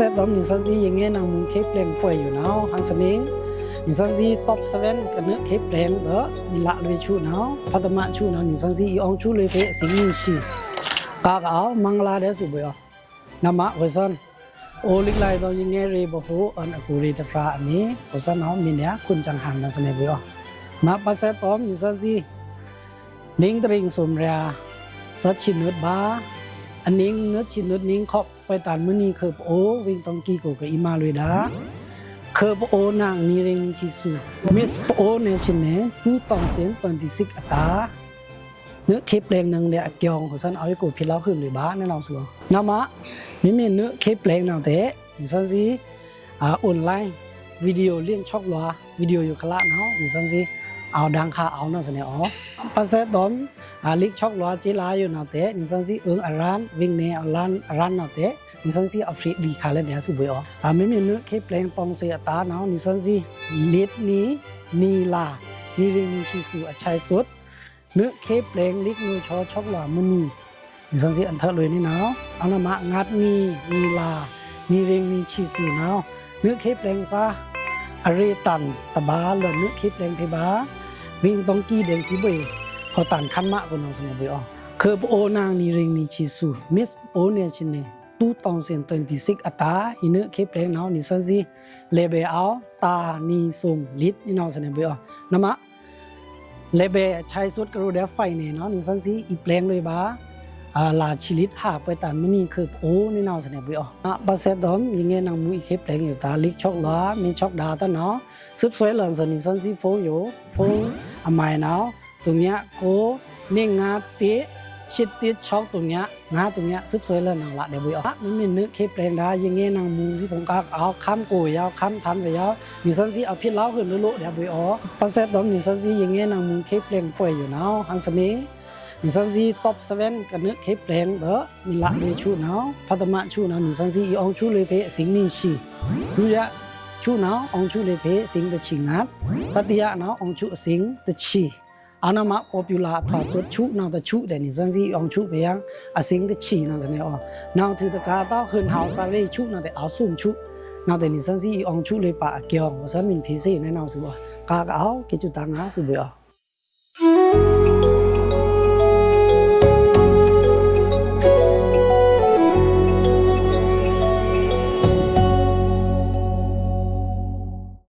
Passet dom ni sansi yenge nang mung khep leng poi yu nau han saning ni sansi top 7 kan ne khep leng da ni la lwe chu nau phatama chu nau ni sansi i ong chu lwe phe sing ni shi ka ka mangla de su bo nama hosan o lik lai do yenge re bo ho an aku re ta fra ani hosan nau min ya kun chang han na sane bo ma Passet dom ni sansi ning tring som ria sa chin nut baอันนี้เนื้อชิ้นนี้ขอบไปตานมื้อนี้คือโอวิ่งตองกี้กูกับอีมาเลยดาคือโอนางนี่เรงชิสุมิสโอเนชินเนผู้ต้องเสียง26อัตราเนื้อคลิปแรงนึงเนี่ยเกี่ยวของฉันเอาให้กูพิลาขึ้นเลยบ้าแน่นอนสินามะนี่มีเนื้อคลิปแรงแนวเตะนี่ซั่นสิออนไลน์วิดีโอเลี้ยงช็อกล้อวิดีโออยู่คละเนาะนี่ซั่นสิเอาดังค่าเอานั่นซะเนี่ยอ๋อPasset domลิกช็อกล้อจิลาอยู่นาวเตนิสันสิอารานวิ่งเนอารานนาวเตนิสันสิอฟริดีคาเลเนียสุบยอไม่มีเนื้อเคปแรงตองเสียตาเนาะนิสันสิลิดนี้นีลานีเรงชิสุอชัยสุดเนื้อเคปแรงลิกนูชอช็อกล้อมุนีนิสันสิอันเทเลยนี่เนาะเอาละมะงัดนีลานีเรงนีชิสุเนาะเนื้อเคปแรงซะอเรตันตะบาเลือเนื้อเคปแรงเพบาวิ่งตองกี้เดนซิเบพอตันคันมะคนน้องสเนี่ยบ่อคือโอนางนี่เรงนี่ชิสุมิสโอเนี่ยชินเน2026อัตราอีเนเคปแรงเนาะนี่ซันซิเลเบเอาตานีซุมลิดนี่น้องสเนี่ยบ่อนำมะเลเบใช้สุดกระโดดไฟเนี่ยเนาะนี่ซันซิอีแปลงเลยบาลาชิลิดหาไปตันมื้อนี้คือโอนี่น้องสเนี่ยบ่Passet domยังไงนางมูอีเคปแรงอยู่ตาลิกช็อกล้อมีช็อกดาตาเนาะซึบสวยหลังสนี่ซันซิโฟอยู่โฟอมายเนาะตรงเนี้ยโกนี่งาเตะชิดติดช็อกตรงเนี้ยงาตรงเนี้ยซึบสวยแล้วนางละเดี๋ยวบ่อมันมีนึกเคปแรงดายังไงนางมูสิผมกากเอาค้ำโกยาวค้ำทันไปยาวนี่ซันสิเอาพิษเล้าขึ้นโลเดี๋ยวบ่อPasset domนี่ซันสิยังไงนางมูเคปแรงป่วยอยู่เนาะหันสนิงนี่ซันสิท็อป7กันนึกเคปแรงเด้อมีละเลยชูเนาะพัตมะชูเนาะนี่ซันสิอีอองชูเลยเพสิงนี่ชีดูยะชูเนาะอองชูเลยเพสิงตะชิงัดตัติยะเนาะอองชูสิงตะชีอานามาป๊อปปูล่าถาสดชุนาวตะชุแต่นี่ซันสิอองชุไปยังอาสิงตะชีนาวซะเนี่ยอ๋อนาวถือตะกาต้าเฮินเฮาซาเรชุนาวแต่เอาซุ่มชุนาวแต่นี่ซันสิอองชุเลยปะเกียวว่าซันมินพีซีแน่นอนสิบ่กาเอาเกจุตังหาสิบ่